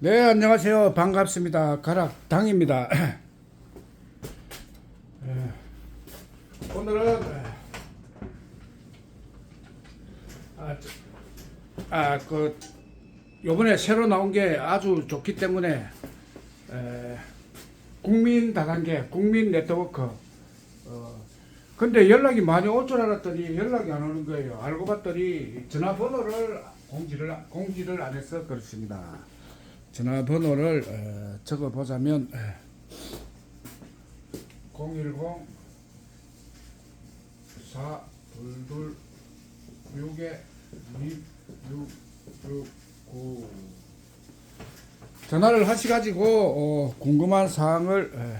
네, 안녕하세요. 반갑습니다. 가락당입니다. 오늘은 요번에 새로 나온 게 아주 좋기 때문에 국민 다단계, 국민 네트워크. 근데 연락이 많이 올 줄 알았더니 연락이 안 오는 거예요. 알고 봤더니 전화번호를 공지를 안 해서 그렇습니다. 전화번호를 적어 보자면 010 422 6에 2669 전화를 하셔가지고 궁금한 사항을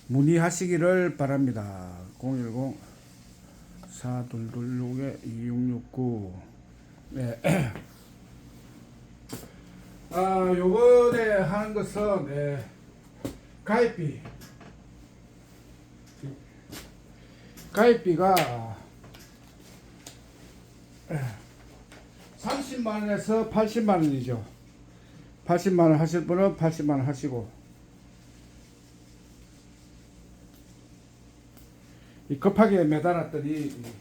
문의하시기를 바랍니다. 010 422 6에 2669 네. 요번에 하는 것은 가입비가 30만원에서 80만원이죠. 80만원 하실 분은 80만원 하시고, 급하게 매달았더니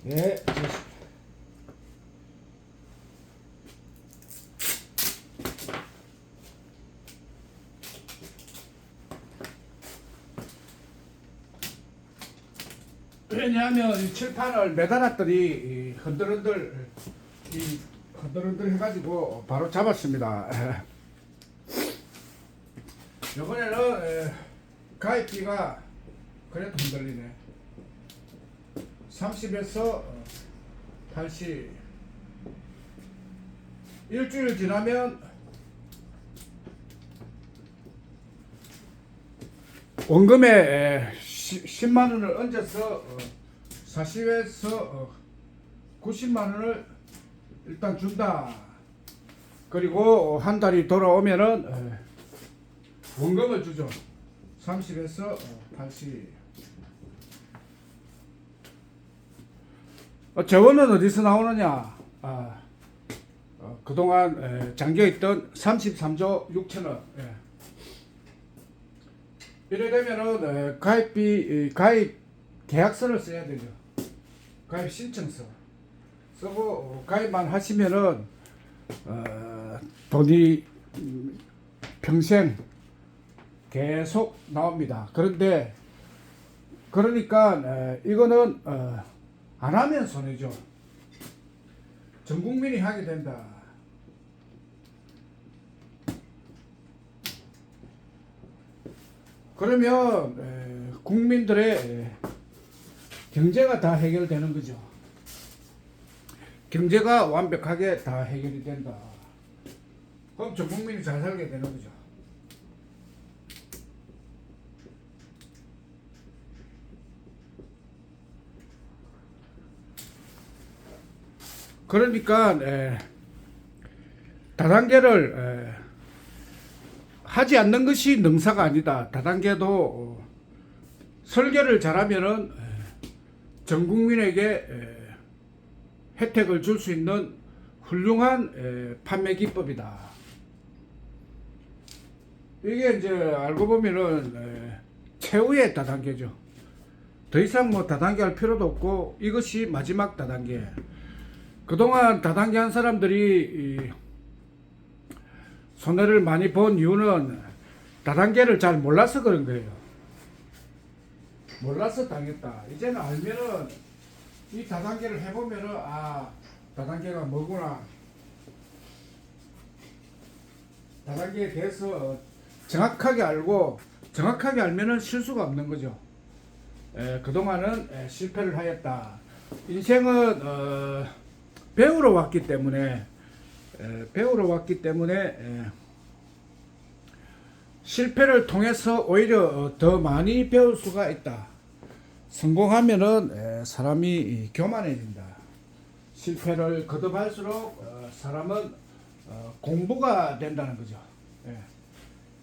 네, 왜냐하면 이 칠판을 매달았더니 흔들흔들 해가지고 바로 잡았습니다. 이번에는 가입비가 그래도 흔들리네. 30에서 80. 일주일 지나면 원금에 10만원을 얹어서 40에서 90만원을 일단 준다. 그리고 한 달이 돌아오면은 원금을 주죠. 30에서 80. 재원은 어디서 나오느냐? 그동안 잠겨있던 33조 6천원. 이래 되면은 가입 계약서를 써야 되죠. 가입 신청서 쓰고 가입만 하시면은 돈이 평생 계속 나옵니다. 그러니까 이거는 안 하면 손해죠. 전 국민이 하게 된다. 그러면 국민들의 경제가 다 해결되는 거죠. 경제가 완벽하게 다 해결이 된다. 그럼 전 국민이 잘 살게 되는 거죠. 그러니까 다단계를 하지 않는 것이 능사가 아니다. 다단계도 설계를 잘하면은 전 국민에게 혜택을 줄 수 있는 훌륭한 판매 기법이다. 이게 이제 알고 보면은 최후의 다단계죠. 더 이상 뭐 다단계 할 필요도 없고 이것이 마지막 다단계. 그동안 다단계 한 사람들이 손해를 많이 본 이유는 다단계를 잘 몰라서 그런 거예요. 몰라서 당했다. 이제는 알면은 이 다단계를 해보면은 다단계가 뭐구나. 다단계에 대해서 정확하게 알고 정확하게 알면은 실수가 없는 거죠. 그동안은 실패를 하였다. 인생은 배우러 왔기 때문에 실패를 통해서 오히려 더 많이 배울 수가 있다. 성공하면은 사람이 교만해진다. 실패를 거듭할수록 사람은 공부가 된다는 거죠. 예.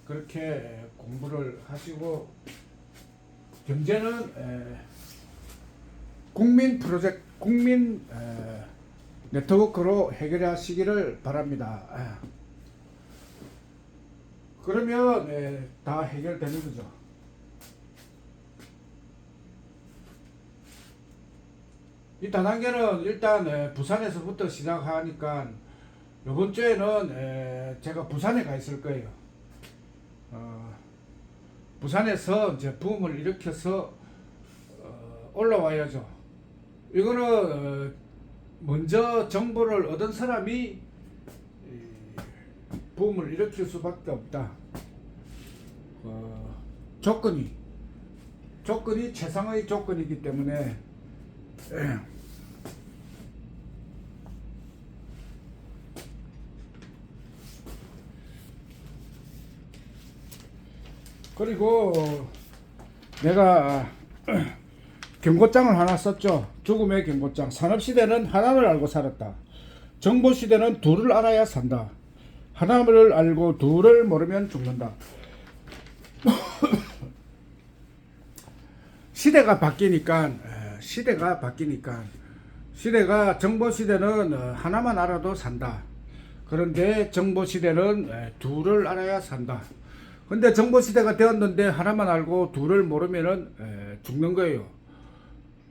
그렇게 공부를 하시고 경제는 국민 프로젝트, 국민 네트워크로 해결하시기를 바랍니다. 그러면 다 해결되는 거죠. 이 다단계는 일단 부산에서부터 시작하니까 이번 주에는 제가 부산에 가 있을 거예요. 부산에서 이제 붐을 일으켜서 올라와야죠. 이거는 먼저 정보를 얻은 사람이 붐을 일으킬 수밖에 없다. 조건이 최상의 조건이기 때문에 그리고 내가 경고장을 하나 썼죠. 죽음의 경고장. 산업시대는 하나를 알고 살았다. 정보시대는 둘을 알아야 산다. 하나를 알고 둘을 모르면 죽는다. 시대가 바뀌니까 정보시대는 하나만 알아도 산다. 그런데 정보시대는 둘을 알아야 산다. 근데 정보시대가 되었는데 하나만 알고 둘을 모르면은 죽는 거예요.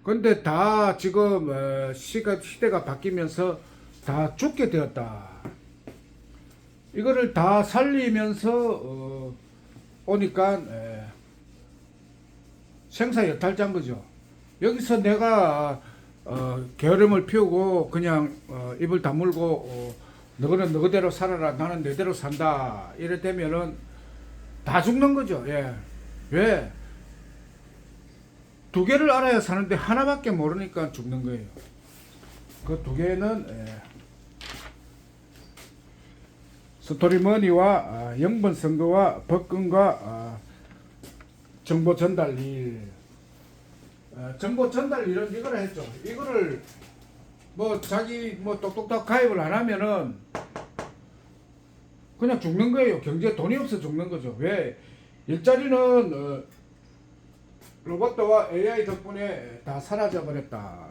근데 다 지금 시대가 바뀌면서 다 죽게 되었다. 이거를 다 살리면서 오니까 생사여탈자인 거죠. 여기서 내가 게으름을 피우고 그냥 입을 다물고 너는 너대로 살아라, 나는 내대로 산다 이래 되면은 다 죽는 거죠. 예. 왜? 두 개를 알아야 사는데 하나밖에 모르니까 죽는 거예요. 그 두 개는 스토리머니와 영번 선거와 법금과 정보 전달 일. 정보 전달 일은 이거를 했죠. 이거를 자기 똑똑딱 가입을 안 하면은 그냥 죽는 거예요. 경제 돈이 없어 죽는 거죠. 왜? 일자리는 로봇과 AI 덕분에 다 사라져 버렸다.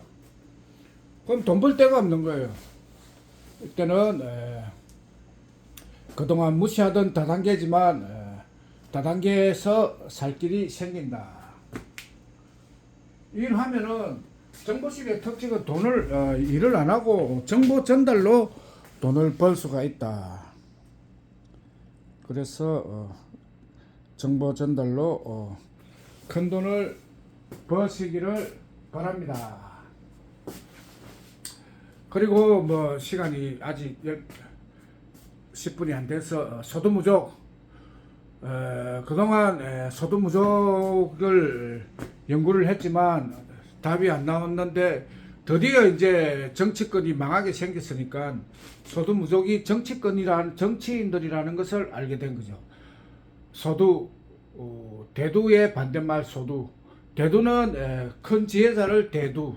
그럼 돈 벌 데가 없는 거예요. 이때는 그동안 무시하던 다단계지만 다단계에서 살 길이 생긴다. 일하면은 정보시대 특징은 일을 안 하고 정보 전달로 돈을 벌 수가 있다. 그래서 정보 전달로 큰 돈을 버시기를 바랍니다. 그리고 시간이 아직 10분이 안 돼서 소두무족 그동안 소두무족을 연구를 했지만 답이 안 나왔는데 드디어 이제 정치권이 망하게 생겼으니까 소두무족이 정치인들이라는 것을 알게 된 거죠. 소두, 대두의 반대말 소두. 대두는 큰 지혜자를 대두,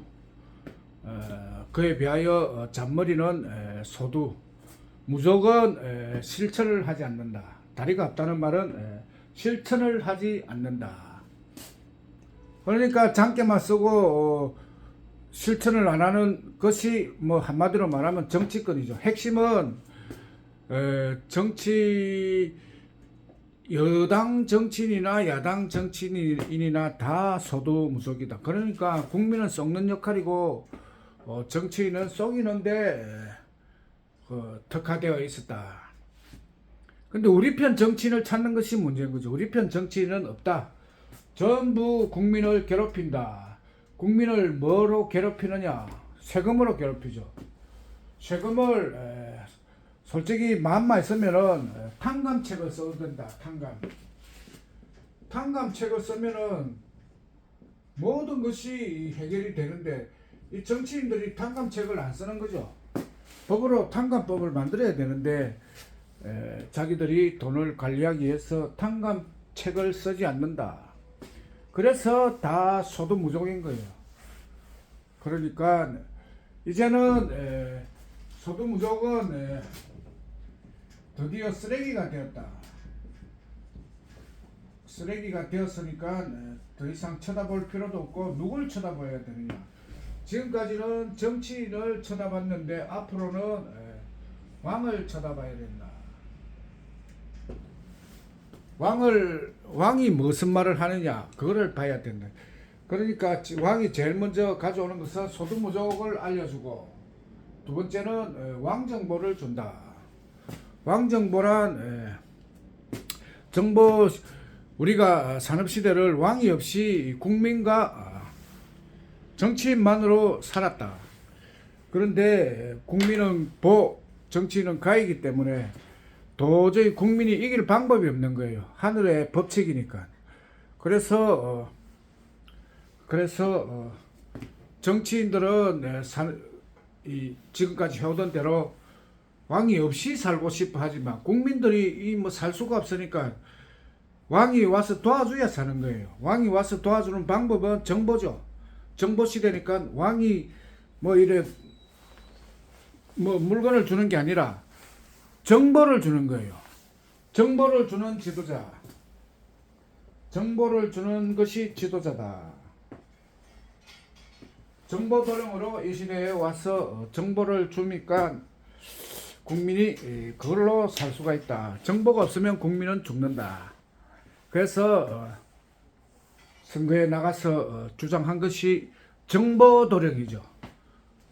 그에 비하여 잔머리는 소두. 무족은 실천을 하지 않는다. 다리가 없다는 말은 실천을 하지 않는다. 그러니까 장깨만 쓰고 실천을 안 하는 것이 한마디로 말하면 정치권이죠. 핵심은 여당 정치인이나 야당 정치인이나 다 소두무속이다. 그러니까 국민은 썩는 역할이고 정치인은 속이는데 특화되어 있었다. 근데 우리 편 정치인을 찾는 것이 문제인 거죠. 우리 편 정치인은 없다. 전부 국민을 괴롭힌다. 국민을 뭐로 괴롭히느냐? 세금으로 괴롭히죠. 세금을 솔직히 마음만 있으면은 탕감책을 써도 된다. 탕감책을 쓰면은 모든 것이 해결이 되는데 이 정치인들이 탕감책을 안 쓰는 거죠. 법으로 탕감법을 만들어야 되는데 자기들이 돈을 관리하기 위해서 탕감책을 쓰지 않는다. 그래서 다 소두무족인 거예요. 그러니까 이제는 소두무족은 드디어 쓰레기가 되었다. 쓰레기가 되었으니까 더 이상 쳐다볼 필요도 없고 누굴 쳐다봐야 되느냐. 지금까지는 정치인을 쳐다봤는데 앞으로는 왕을 쳐다봐야 된다. 왕이 무슨 말을 하느냐 그거를 봐야 된다. 그러니까 왕이 제일 먼저 가져오는 것은 소두무족을 알려주고, 두 번째는 왕정보를 준다. 왕정보란 정보, 우리가 산업시대를 왕이 없이 국민과 정치인만으로 살았다. 그런데 국민은 정치인은 가이기 때문에 도저히 국민이 이길 방법이 없는 거예요. 하늘의 법칙이니까. 그래서 정치인들은 지금까지 해오던 대로 왕이 없이 살고 싶어 하지만 국민들이 뭐 살 수가 없으니까 왕이 와서 도와줘야 사는 거예요. 왕이 와서 도와주는 방법은 정보죠. 정보 시대니까 왕이 물건을 주는 게 아니라 정보를 주는 거예요. 정보를 주는 지도자. 정보를 주는 것이 지도자다. 정보 도령으로 이 시대에 와서 정보를 주니까 국민이 그걸로 살 수가 있다. 정보가 없으면 국민은 죽는다. 그래서 선거에 나가서 주장한 것이 정보 도령이죠.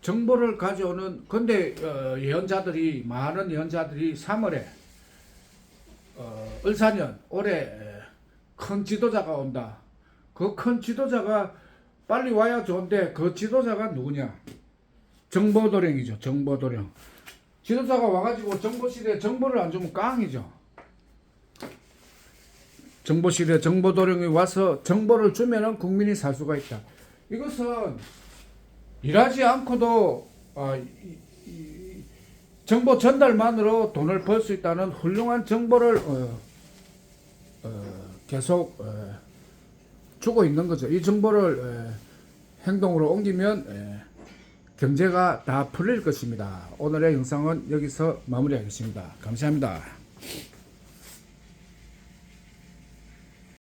정보를 가져오는, 근데 많은 예언자들이 3월에 을사년 올해 큰 지도자가 온다. 그 큰 지도자가 빨리 와야 좋은데 그 지도자가 누구냐? 정보도령이죠. 정보도령. 지도자가 와가지고 정보시대에 정보를 안 주면 깡이죠. 정보시대 정보도령이 와서 정보를 주면은 국민이 살 수가 있다. 이것은 일하지 않고도 정보 전달만으로 돈을 벌 수 있다는 훌륭한 정보를 계속 주고 있는 거죠. 이 정보를 행동으로 옮기면 경제가 다 풀릴 것입니다. 오늘의 영상은 여기서 마무리하겠습니다. 감사합니다.